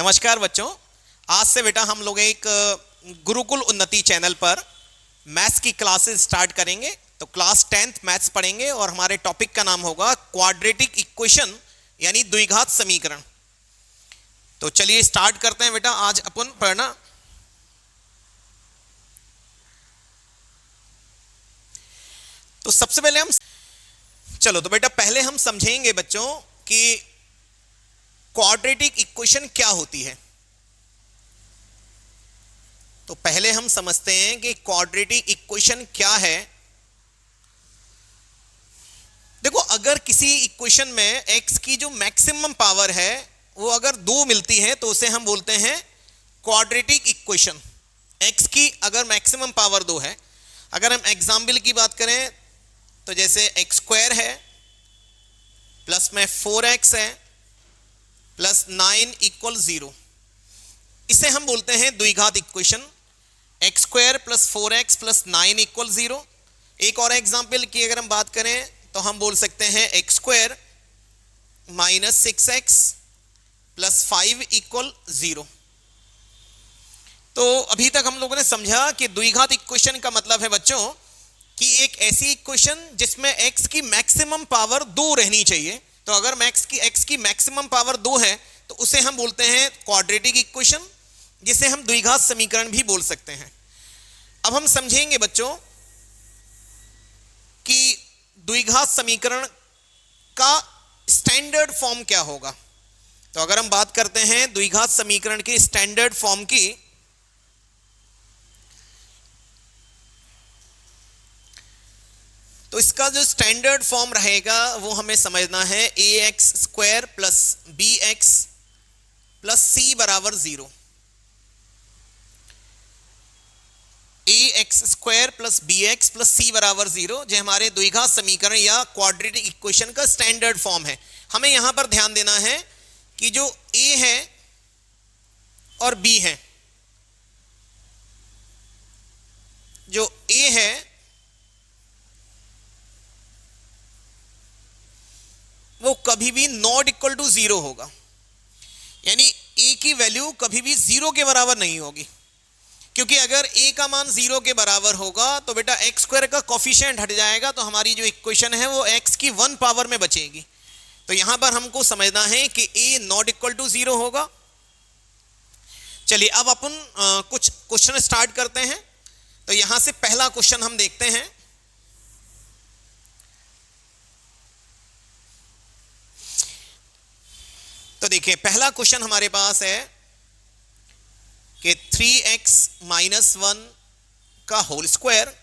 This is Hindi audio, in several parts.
नमस्कार बच्चों, आज से बेटा हम लोग एक गुरुकुल उन्नति चैनल पर मैथ्स की क्लासेस स्टार्ट करेंगे। तो क्लास 10th मैथ्स पढ़ेंगे और हमारे टॉपिक का नाम होगा क्वाड्रेटिक इक्वेशन यानी द्विघात समीकरण। तो चलिए स्टार्ट करते हैं बेटा आज अपन पढ़ना। तो सबसे पहले तो बेटा पहले हम समझेंगे बच्चों कि क्वाड्रेटिक इक्वेशन क्या होती है। तो पहले हम समझते हैं कि क्वाड्रेटिक इक्वेशन क्या है। देखो, अगर किसी इक्वेशन में x की जो मैक्सिमम पावर है वो अगर 2 मिलती है तो उसे हम बोलते हैं क्वाड्रेटिक इक्वेशन। x की अगर मैक्सिमम पावर 2 है, अगर हम एग्जाम्पल की बात करें तो जैसे x² है प्लस में 4x है प्लस 9 = 0, इसे हम बोलते हैं द्विघात equation. x² plus 4x plus 9 = 0। एक और एग्जाम्पल की अगर हम बात करें तो हम बोल सकते हैं x² माइनस 6x प्लस 5 = 0। तो अभी तक हम लोगों ने समझा कि द्विघात इक्वेशन का मतलब है बच्चों कि एक ऐसी इक्वेशन जिसमें x की मैक्सिमम पावर 2 रहनी चाहिए। तो अगर x की मैक्सिमम पावर 2 है तो उसे हम बोलते हैं क्वाड्रेटिक इक्वेशन, जिसे हम द्विघात समीकरण भी बोल सकते हैं। अब हम समझेंगे बच्चों कि द्विघात समीकरण का स्टैंडर्ड फॉर्म क्या होगा। तो अगर हम बात करते हैं द्विघात समीकरण के स्टैंडर्ड फॉर्म की, तो इसका जो स्टैंडर्ड फॉर्म रहेगा वो हमें समझना है ax² plus bx plus c बराबर 0। ax² plus bx plus c बराबर 0 जो हमारे द्विघात समीकरण या क्वाड्रेटिक इक्वेशन का स्टैंडर्ड फॉर्म है। हमें यहां पर ध्यान देना है कि जो a है और b है, जो a है वो कभी भी नॉट इक्वल टू 0 होगा, यानी a की वैल्यू कभी भी 0 के बराबर नहीं होगी। क्योंकि अगर a का मान 0 के बराबर होगा तो बेटा x² का कोफिशिएंट हट जाएगा, तो हमारी जो इक्वेशन है वो x की 1 पावर में बचेगी। तो यहां पर हमको समझना है कि a नॉट इक्वल टू 0 होगा। चलिए अब अपन कुछ क्वेश्चन स्टार्ट करते हैं। तो यहां से पहला क्वेश्चन हम देखते हैं। तो देखिए पहला क्वेश्चन हमारे पास है कि 3x माइनस 1 का होल स्क्वायर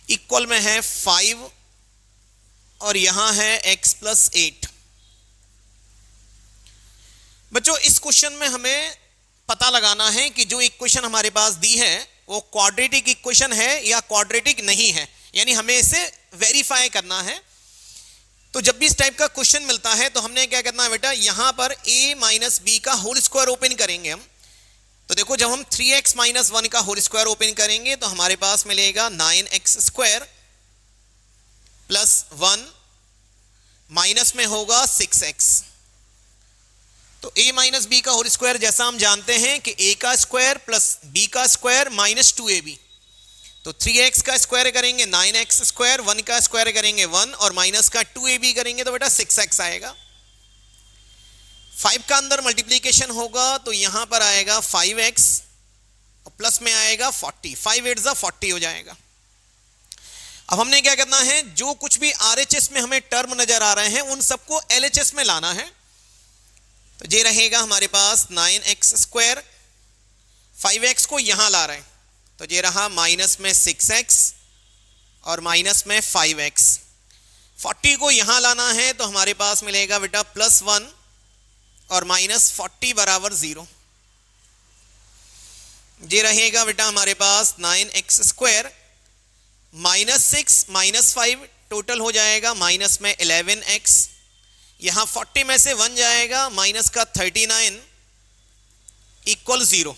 इक्वल में है 5 और यहां है x प्लस 8। बच्चों इस क्वेश्चन में हमें पता लगाना है कि जो इक्वेशन हमारे पास दी है वो क्वाड्रेटिक इक्वेशन है या क्वाड्रेटिक नहीं है, यानी हमें इसे वेरीफाई करना है। तो जब भी इस टाइप का क्वेश्चन मिलता है तो हमने क्या करना है बेटा, यहां पर a माइनस बी का होल स्क्वायर ओपन करेंगे हम। तो देखो जब हम 3x माइनस 1 का होल स्क्वायर ओपन करेंगे तो हमारे पास मिलेगा 9x² प्लस 1 माइनस में होगा 6x। तो a माइनस बी का होल स्क्वायर जैसा हम जानते हैं कि a का स्क्वायर प्लस b का स्क्वायर माइनस 2ab। तो 3x का स्क्वायर करेंगे 9x², 1 का स्क्वायर करेंगे 1 और माइनस का 2ab करेंगे तो बेटा 6x आएगा। 5 का अंदर मल्टीप्लीकेशन होगा तो यहां पर आएगा 5x और प्लस में आएगा 40, 5 8 = 40 हो जाएगा। अब हमने क्या करना है, जो कुछ भी RHS में हमें टर्म नजर आ रहे हैं उन सबको LHS में लाना है। तो ये रहेगा हमारे पास 9x², 5x को यहां ला रहे हैं तो ये रहा माइनस में 6x और माइनस में 5x। 40 को यहां लाना है तो हमारे पास मिलेगा बेटा प्लस 1 और माइनस 40 बराबर 0। ये रहेगा बेटा हमारे पास 9x² माइनस 6 माइनस 5 टोटल हो जाएगा माइनस में 11x। यहां 40 में से 1 जाएगा, माइनस का 39 = 0।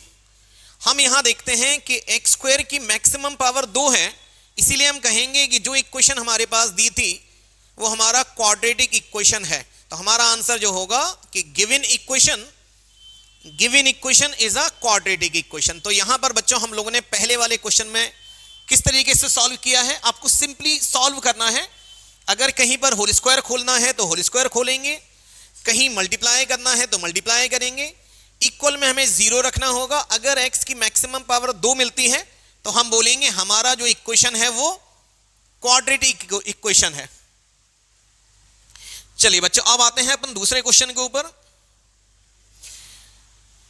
हम यहां देखते हैं कि x² की मैक्सिमम पावर 2 है, इसीलिए हम कहेंगे कि जो इक्वेशन हमारे पास दी थी वो हमारा क्वाड्रेटिक इक्वेशन है। तो हमारा आंसर जो होगा कि given equation is a quadratic equation. तो यहां पर बच्चों हम लोगों ने पहले वाले क्वेश्चन में किस तरीके से सॉल्व किया है, आपको सिंपली सॉल्व करना है। अगर कहीं पर होल स्क्वायर खोलना है तो होल स्क्वायर खोलेंगे, कहीं मल्टीप्लाई करना है तो मल्टीप्लाई करेंगे, इक्वल में हमें 0 रखना होगा। अगर x की मैक्सिमम पावर 2 मिलती है तो हम बोलेंगे हमारा जो इक्वेशन है वो क्वाड्रेटिक इक्वेशन है। चलिए बच्चों अब आते हैं अपन दूसरे क्वेश्चन के ऊपर।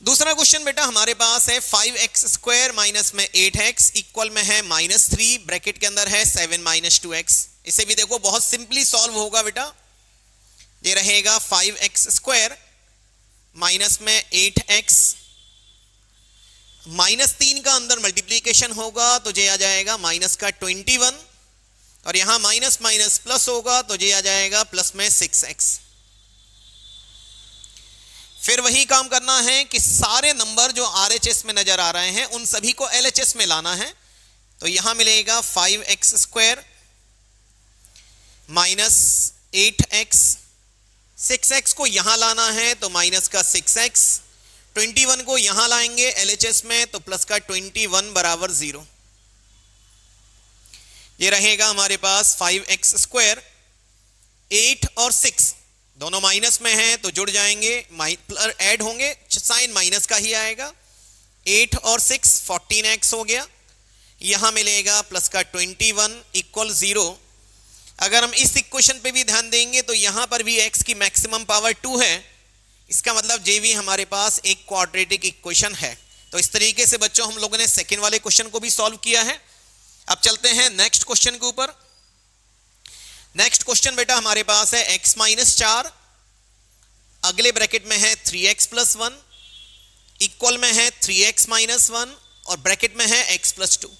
दूसरा क्वेश्चन बेटा हमारे पास है 5x² माइनस में 8x इक्वल में है -3 ब्रैकेट के अंदर है 7 - 2x। इसे भी देखो बहुत सिंपली सॉल्व होगा बेटा। ये रहेगा 5x² माइनस में 8x, -3 का अंदर मल्टीप्लीकेशन होगा तो ये आ जाएगा माइनस का 21, और यहां माइनस माइनस प्लस होगा तो ये आ जाएगा प्लस में 6x। फिर वही काम करना है कि सारे नंबर जो RHS में नजर आ रहे हैं उन सभी को LHS में लाना है। तो यहां मिलेगा 5x² माइनस 8x, 6x को यहां लाना है तो माइनस का 6x, 21 को यहां लाएंगे LHS में तो प्लस का 21 बराबर 0। ये रहेगा हमारे पास 5x², 8 और 6 दोनों माइनस में हैं तो जुड़ जाएंगे, ऐड होंगे, साइन माइनस का ही आएगा। 8 और 6 14x हो गया, यहां मिलेगा प्लस का 21 इक्वल 0। अगर हम इस इक्वेशन पे भी ध्यान देंगे तो यहां पर भी x की मैक्सिमम पावर 2 है, इसका मतलब ये भी हमारे पास एक क्वाड्रेटिक इक्वेशन है। तो इस तरीके से बच्चों हम लोगों ने सेकेंड वाले क्वेश्चन को भी सॉल्व किया है। अब चलते हैं नेक्स्ट क्वेश्चन के ऊपर। नेक्स्ट क्वेश्चन बेटा हमारे पास है x - 4, अगले ब्रैकेट में है 3x + 1 इक्वल में है 3x - 1 और ब्रैकेट में है x + 2।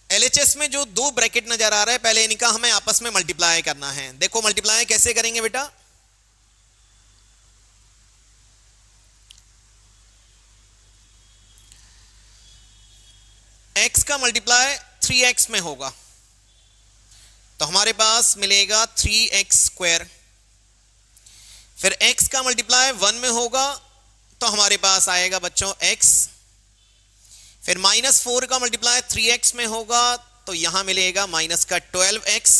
LHS में जो दो ब्रैकेट नजर आ रहा है पहले इनका हमें आपस में मल्टीप्लाई करना है। देखो मल्टीप्लाई कैसे करेंगे बेटा, x का मल्टीप्लाई 3x में होगा तो हमारे पास मिलेगा 3x²। फिर x का मल्टीप्लाई 1 में होगा तो हमारे पास आएगा बच्चों x। फिर -4 का मल्टीप्लाई 3x में होगा तो यहां मिलेगा माइनस का 12x,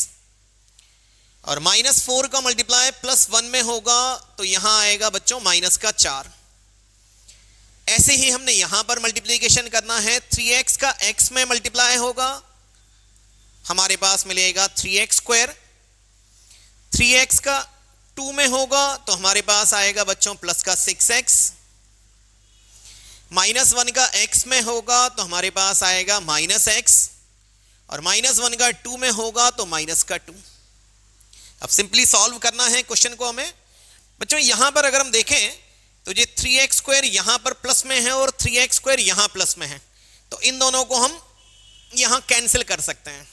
और -4 का मल्टीप्लाई +1 में होगा तो यहां आएगा बच्चों माइनस का 4। ऐसे ही हमने यहां पर मल्टीप्लीकेशन करना है, 3x का x में मल्टीप्लाई होगा, हमारे पास मिलेगा 3x²। 3x का 2 में होगा तो हमारे पास आएगा बच्चों प्लस का 6x। -1 का x में होगा तो हमारे पास आएगा -x, और -1 का 2 में होगा तो माइनस का 2। अब सिंपली सॉल्व करना है क्वेश्चन को हमें। बच्चों यहां पर अगर हम देखें तो ये 3x² यहां पर प्लस में है और 3x² यहां प्लस में है, तो इन दोनों को हम यहां कैंसिल कर सकते हैं।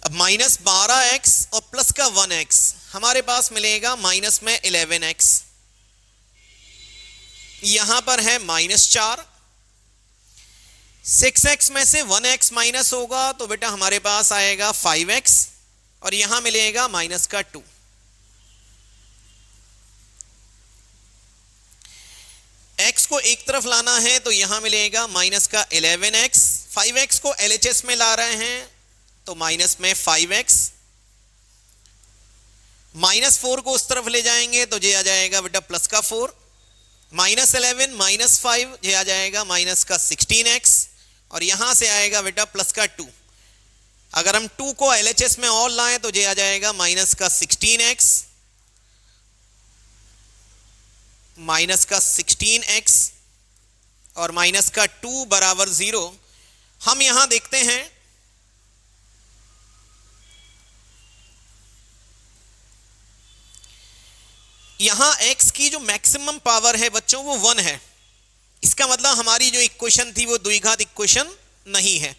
अब -12x और प्लस का 1x हमारे पास मिलेगा माइनस में 11x, यहां पर है -4। 6x में से 1x माइनस होगा तो बेटा हमारे पास आएगा 5x, और यहां मिलेगा माइनस का 2। x को एक तरफ लाना है तो यहां मिलेगा माइनस का 11x, 5x को LHS में ला रहे हैं तो माइनस में 5x, -4 को उस तरफ ले जाएंगे तो ये आ जाएगा बेटा प्लस का 4, -11 -5 ये आ जाएगा माइनस का 16x, और यहां से आएगा बेटा प्लस का 2। अगर हम 2 को LHS में और लाएं तो ये आ जाएगा माइनस का 16x, माइनस का 16x और माइनस का 2 बराबर 0। हम यहां देखते हैं यहां x की जो मैक्सिमम पावर है बच्चों वो 1 है, इसका मतलब हमारी जो इक्वेशन थी वो द्विघात इक्वेशन नहीं है।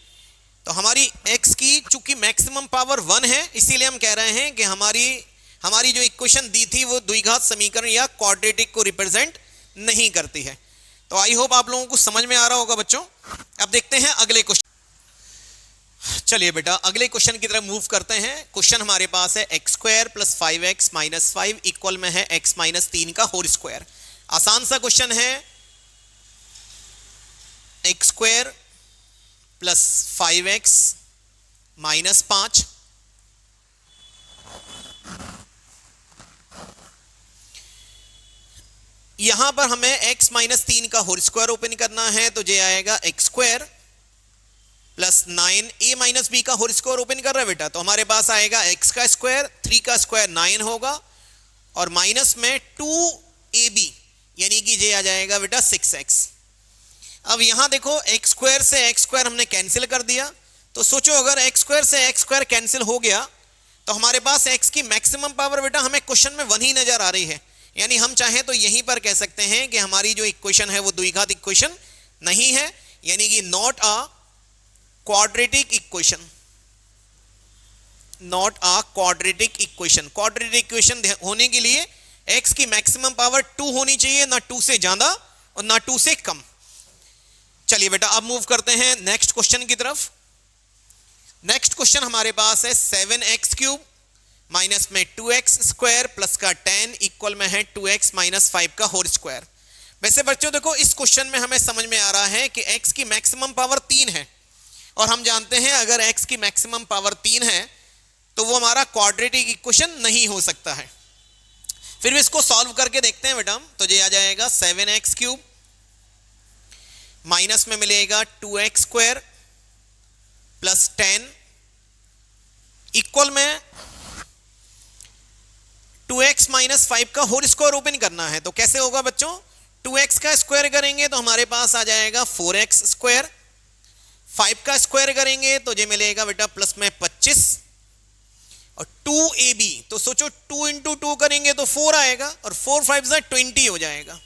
तो हमारी x की चूंकि मैक्सिमम पावर 1 है इसीलिए हम कह रहे हैं कि हमारी जो इक्वेशन दी थी वो द्विघात समीकरण या क्वाड्रेटिक को रिप्रेजेंट नहीं करती है। तो आई होप आप लोगों को समझ में आ रहा होगा बच्चों। अब देखते हैं अगले क्वेश्चन। चलिए बेटा अगले क्वेश्चन की तरफ मूव करते हैं। क्वेश्चन हमारे पास है x square plus 5x minus 5 equal में है x माइनस 3 का होल स्क्वायर। आसान सा क्वेश्चन है। X square plus 5x minus 5 यहां पर हमें x माइनस 3 का होल स्क्वायर ओपन करना है, तो ये आएगा x square plus 9a minus b का होल स्क्वायर ओपन कर रहा है बेटा, तो हमारे पास आएगा x का स्क्वायर, 3 का स्क्वायर 9 होगा और माइनस में 2ab यानी कि ये आ जाएगा बेटा 6x। अब यहां देखो एक्स स्क्वायर से एक्स स्क्वायर हमने कैंसिल कर दिया, तो सोचो अगर एक्स स्क्वायर से एक्स स्क्वायर कैंसिल हो गया तो हमारे पास x की मैक्सिमम पावर बेटा हमें क्वेश्चन में 1 ही नजर आ रही है। यानी हम चाहें तो यहीं पर कह सकते हैं कि हमारी जो इक्वेशन है वो द्विघात इक्वेशन नहीं है, यानी कि not a quadratic equation, not a quadratic equation. Quadratic equation होने के लिए x की मैक्सिमम पावर 2 होनी चाहिए, ना 2 से ज्यादा और ना 2 से कम। चलिए बेटा अब मूव करते हैं नेक्स्ट क्वेश्चन की तरफ। नेक्स्ट क्वेश्चन हमारे पास है 7x क्यूब माइनस में 2x स्क्वायर प्लस का 10 इक्वल में है 2x माइनस 5 का होल स्क्वायर। वैसे बच्चों देखो इस क्वेश्चन में हमें समझ में आ रहा है कि x की मैक्सिमम पावर 3 है और हम जानते हैं अगर x की मैक्सिमम पावर 3 है तो वो हमारा क्वाड्रेटिक इक्वेशन नहीं हो सकता है। फिर भी इसको सॉल्व करके देखते हैं बेटा, तो ये आ जाएगा 7x क्यूब माइनस में मिलेगा 2x स्क्वायर प्लस 10 इक्वल में 2x माइनस 5 का होल स्क्वायर ओपन करना है। तो कैसे होगा बच्चों, 2x का स्क्वायर करेंगे तो हमारे पास आ जाएगा 4x स्क्वायर, 5 का स्क्वायर करेंगे तो ये मिलेगा बेटा प्लस में 25 और 2ab, तो सोचो 2 इंटू 2 करेंगे तो 4 आएगा और 4 5 20 हो जाएगा।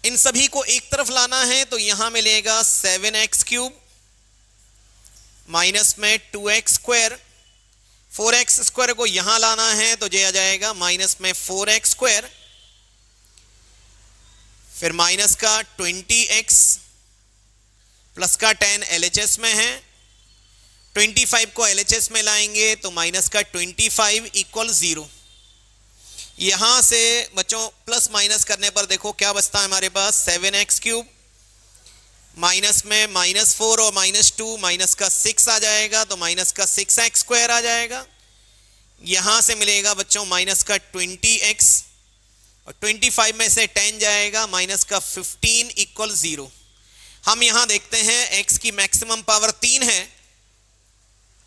इन सभी को एक तरफ लाना है तो यहां मिलेगा 7x क्यूब माइनस में 2x स्क्वायर, 4x स्क्वायर को यहां लाना है तो ये आ जाएगा माइनस में 4x स्क्वायर, फिर माइनस का 20x प्लस का 10 LHS में है, 25 को LHS में लाएंगे तो माइनस का 25 इक्वल 0। यहां से बच्चों प्लस माइनस करने पर देखो क्या बचता है हमारे पास, 7x क्यूब माइनस में माइनस 4 और माइनस 2 माइनस का 6 आ जाएगा तो माइनस का 6x स्क्वायर आ जाएगा। यहां से मिलेगा बच्चों माइनस का 20x और 25 में से 10 जाएगा माइनस का 15 इक्वल 0। हम यहां देखते हैं x की मैक्सिमम पावर 3 है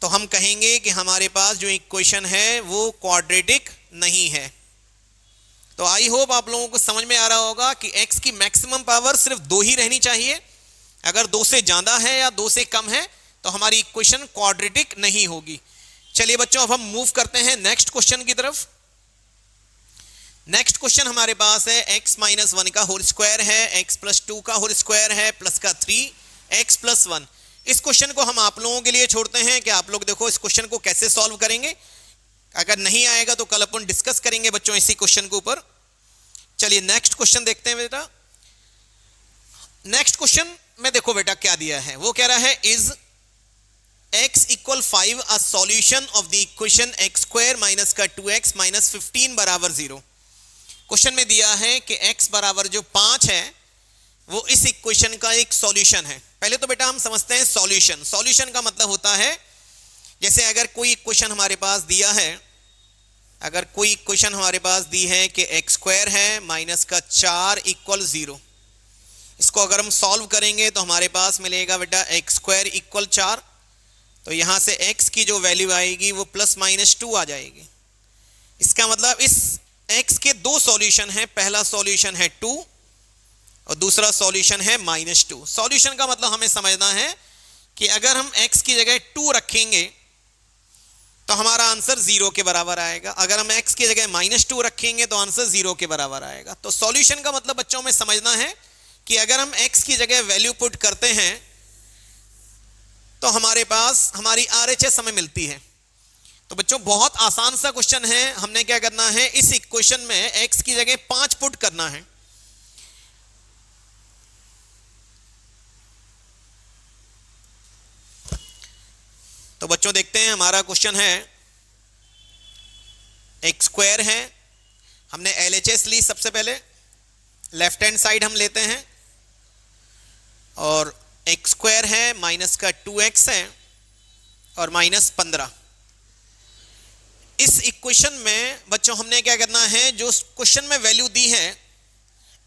तो हम कहेंगे कि हमारे पास जो इक्वेशन है वो क्वाड्रेटिक नहीं है। तो आई होप आप लोगों को समझ में आ रहा होगा कि x की मैक्सिमम पावर सिर्फ 2 ही रहनी चाहिए, अगर 2 से ज्यादा है या 2 से कम है तो हमारी इक्वेशन क्वाड्रेटिक नहीं होगी। चलिए बच्चों अब हम मूव करते हैं नेक्स्ट क्वेश्चन की तरफ। नेक्स्ट क्वेश्चन हमारे पास है x माइनस 1 का होल स्क्वायर है, x प्लस 2 का होल स्क्वायर है प्लस का 3x प्लस 1। इस क्वेश्चन को हम आप लोगों के लिए छोड़ते हैं कि आप लोग देखो इस क्वेश्चन को कैसे सॉल्व करेंगे, अगर नहीं आएगा तो कल अपन डिस्कस करेंगे बच्चों इसी क्वेश्चन के ऊपर। चलिए नेक्स्ट क्वेश्चन देखते हैं बेटा। नेक्स्ट क्वेश्चन में देखो बेटा क्या दिया है, वो कह रहा है is x equal 5 a solution of the equation x square minus का 2x माइनस 15 बराबर 0। क्वेश्चन में दिया है कि x बराबर जो 5 है वो इस इक्वेशन का एक सॉल्यूशन है। पहले तो बेटा हम समझते हैं सॉल्यूशन। सॉल्यूशन का मतलब होता है जैसे अगर कोई इक्वेशन हमारे पास दिया है, अगर कोई इक्वेशन हमारे पास दी है कि x स्क्वायर है माइनस का 4 इक्वल 0, इसको अगर हम सॉल्व करेंगे तो हमारे पास मिलेगा बेटा x स्क्वायर इक्वल 4, तो यहां से x की जो वैल्यू आएगी वो प्लस माइनस 2 आ जाएगी। इसका मतलब इस x के 2 सॉल्यूशन हैं, पहला सॉल्यूशन है 2 और दूसरा सॉल्यूशन है माइनस 2। सॉल्यूशन का मतलब हमें समझना है कि अगर हम x की जगह 2 रखेंगे तो हमारा आंसर 0 के बराबर आएगा, अगर हम x की जगह माइनस 2 रखेंगे तो आंसर 0 के बराबर आएगा। तो सॉल्यूशन का मतलब बच्चों में समझना है कि अगर हम x की जगह वैल्यू पुट करते हैं तो हमारे पास हमारी RHS हमें मिलती है। तो बच्चों बहुत आसान सा क्वेश्चन है, हमने क्या करना है इस इक्वेशन में x की जगह 5 पुट करना है। तो बच्चों देखते हैं, हमारा क्वेश्चन है एक्स स्क्वायर है, हमने LHS ली सबसे पहले, लेफ्ट हैंड साइड हम लेते हैं, और एक्स स्क्वायर है माइनस का 2x है और माइनस 15। इस इक्वेशन में बच्चों हमने क्या करना है, जो क्वेश्चन में वैल्यू दी है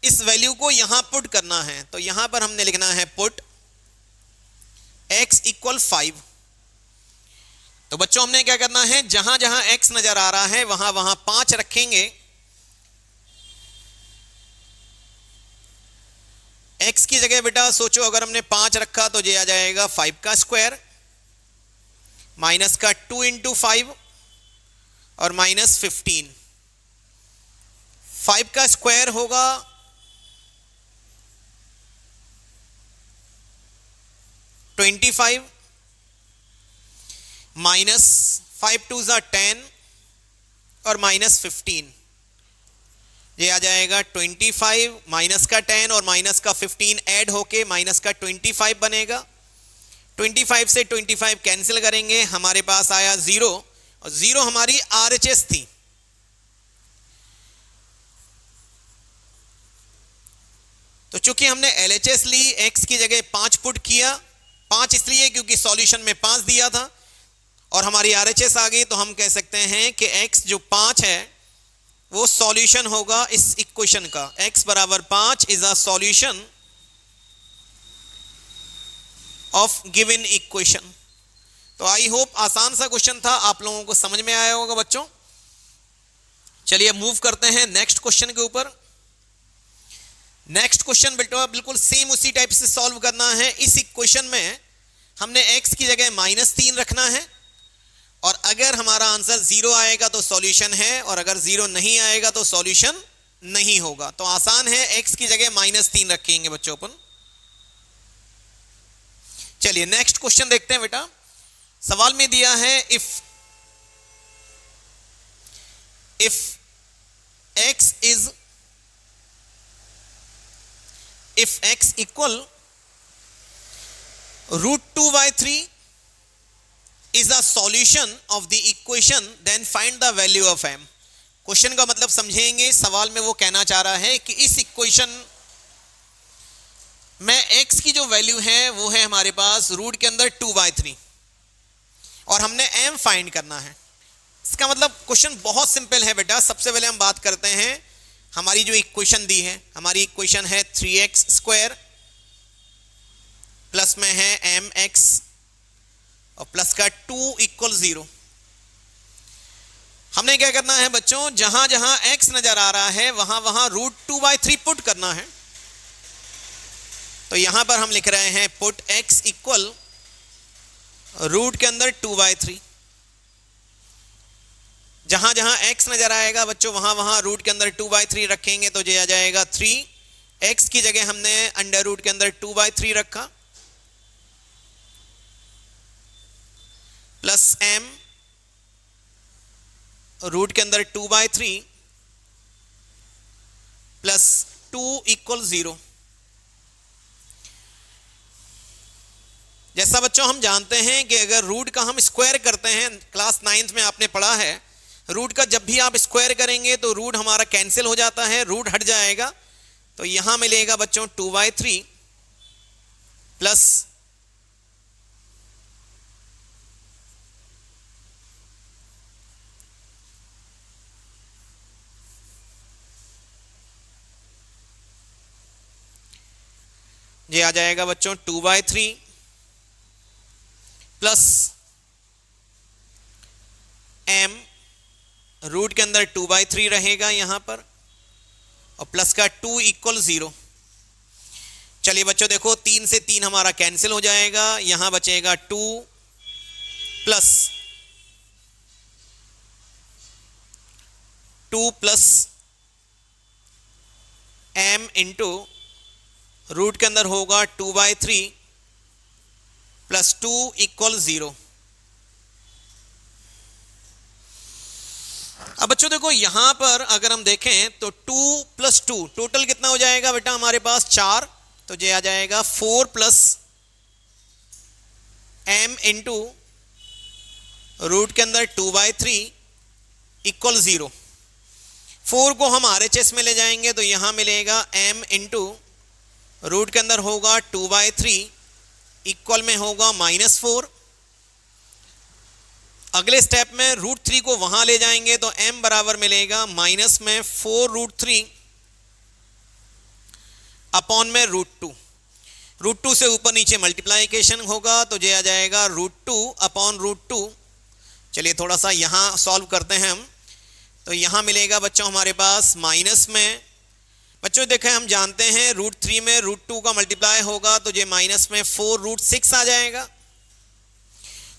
इस वैल्यू को यहां पुट करना है। तो यहां पर हमने लिखना है पुट x इक्वल 5। तो बच्चों हमने क्या करना है, जहां जहां x नजर आ रहा है वहां वहां 5 रखेंगे। x की जगह बेटा सोचो, अगर हमने 5 रखा तो ये आ जाएगा 5 का स्क्वायर माइनस का 2 इंटू 5 और माइनस 15। 5 का स्क्वायर होगा 25 माइनस 5 टू ज़ा 10 और माइनस 15। ये आ जाएगा 25 माइनस का 10 और माइनस का 15 ऐड होके माइनस का 25 बनेगा। 25 से 25 कैंसिल करेंगे, हमारे पास आया 0 और 0 हमारी RHS थी। तो चूंकि हमने LHS ली, x की जगह 5 पुट किया, 5 इसलिए क्योंकि सॉल्यूशन में 5 दिया था और हमारी RHS आ गई, तो हम कह सकते हैं कि x जो 5 है वो सॉल्यूशन होगा इस इक्वेशन का। x बराबर 5 is a solution of given equation. तो आई होप आसान सा क्वेश्चन था, आप लोगों को समझ में आया होगा बच्चों। चलिए मूव करते हैं नेक्स्ट क्वेश्चन के ऊपर। नेक्स्ट क्वेश्चन बेटा बिल्कुल सेम उसी टाइप से सॉल्व करना है। इस इक्वेशन में हमने x की जगह -3 रखना है, और अगर हमारा आंसर 0 आएगा तो सॉल्यूशन है, और अगर 0 नहीं आएगा तो सॉल्यूशन नहीं होगा। तो आसान है, x की जगह -3 रखेंगे बच्चों अपन। चलिए नेक्स्ट क्वेश्चन देखते हैं बेटा। सवाल में दिया है if x equal √2/3 is a solution of the equation, then find the value of m। Question का मतलब समझेंगे, सवाल में वो कहना चाह रहा है कि इस इक्वेशन में x की जो वैल्यू है वो है हमारे पास रूट के अंदर 2/3 और हमने m फाइंड करना है। इसका मतलब क्वेश्चन बहुत सिंपल है बेटा। सबसे पहले हम बात करते हैं हमारी जो इक्वेशन दी है। हमारी इक्वेशन है 3x² प्लस में है mx और प्लस का 2 इक्वल 0। हमने क्या करना है बच्चों, जहां जहां x नजर आ रहा है वहां वहां √2/3 पुट करना है। तो यहां पर हम लिख रहे हैं पुट x इक्वल रूट के अंदर 2/3। जहां जहां x नजर आएगा बच्चों वहां वहां रूट के अंदर 2/3 रखेंगे, तो ये आ जाएगा 3। x की जगह हमने अंडर रूट के अंदर 2/3 रखा, प्लस m रूट के अंदर 2/3 प्लस 2 इक्वल 0। जैसा बच्चों हम जानते हैं कि अगर रूट का हम स्क्वायर करते हैं, क्लास 9th में आपने पढ़ा है, रूट का जब भी आप स्क्वायर करेंगे तो रूट हमारा कैंसिल हो जाता है, रूट हट जाएगा। तो यहां मिलेगा बच्चों 2/3 प्लस ये आ जाएगा बच्चों 2/3 प्लस m रूट के अंदर 2/3 रहेगा यहां पर, और प्लस का 2 इक्वल 0। चलिए बच्चों देखो 3 से 3 हमारा कैंसिल हो जाएगा, यहां बचेगा 2 plus 2 plus m into root के अंदर होगा 2/3 प्लस 2 इक्वल 0। अब बच्चों देखो यहां पर अगर हम देखें तो 2 + 2 टोटल कितना हो जाएगा बेटा हमारे पास 4। तो ये आ जाएगा 4 प्लस m इंटू रूट के अंदर 2/3 इक्वल 0। 4 को हम RHS में ले जाएंगे तो यहाँ मिलेगा m इंटू रूट के अंदर होगा 2/3 इक्वल में होगा -4। अगले स्टेप में रूट 3 को वहां ले जाएंगे तो m बराबर मिलेगा माइनस में 4√3 अपॉन में रूट 2 से ऊपर नीचे मल्टीप्लाइकेशन होगा तो ये आ जाएगा √2 अपॉन √2। चलिए थोड़ा सा यहाँ सॉल्व करते हैं हम। तो यहाँ मिलेगा बच्चों हमारे पास माइनस में, बच्चों देखें हम जानते हैं √3 में √2 का मल्टीप्लाई होगा तो ये माइनस में 4√6 आ जाएगा,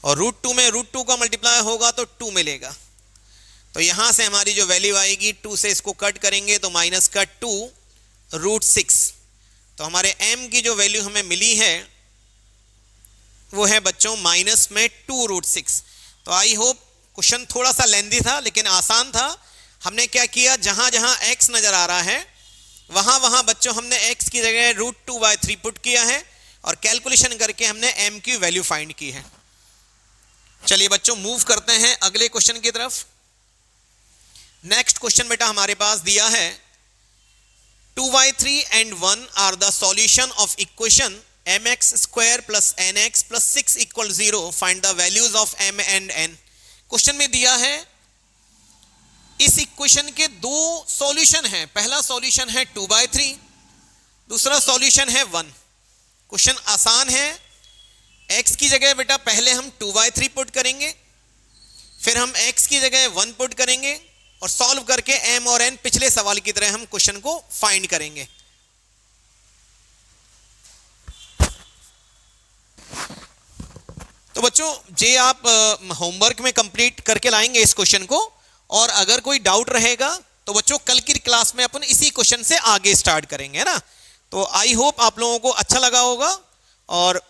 और √2 में √2 का मल्टीप्लाई होगा तो 2 मिलेगा। तो यहाँ से हमारी जो वैल्यू आएगी 2 से इसको कट करेंगे तो माइनस का 2√6। तो हमारे m की जो वैल्यू हमें मिली है वो है बच्चों माइनस में 2√6। तो आई होप क्वेश्चन थोड़ा सा लेंदी था लेकिन आसान था। हमने क्या किया, जहां जहां x नजर आ रहा है वहां वहां बच्चों हमने x की जगह √2/3 पुट किया है और कैलकुलेशन करके हमने m की वैल्यू फाइंड की है। चलिए बच्चों मूव करते हैं अगले क्वेश्चन की तरफ। नेक्स्ट क्वेश्चन बेटा हमारे पास दिया है 2/3 and 1 are the solution of equation mx square plus nx plus 6 equal 0. Find the values of m and n. Question में दिया है इस इक्वेशन के दो सॉल्यूशन हैं। पहला सॉल्यूशन है 2/3, दूसरा सॉल्यूशन है 1। क्वेश्चन आसान है। x की जगह बेटा पहले हम 2/3 पुट करेंगे, फिर हम x की जगह 1 पुट करेंगे और सॉल्व करके m और n पिछले सवाल की तरह हम क्वेश्चन को फाइंड करेंगे। तो बच्चों ये आप होमवर्क में कंप्लीट करके लाएंगे इस क्वेश्चन को, और अगर कोई डाउट रहेगा तो बच्चों कल की क्लास में अपन इसी क्वेश्चन से आगे स्टार्ट करेंगे, है ना। तो आई होप आप लोगों को अच्छा लगा होगा और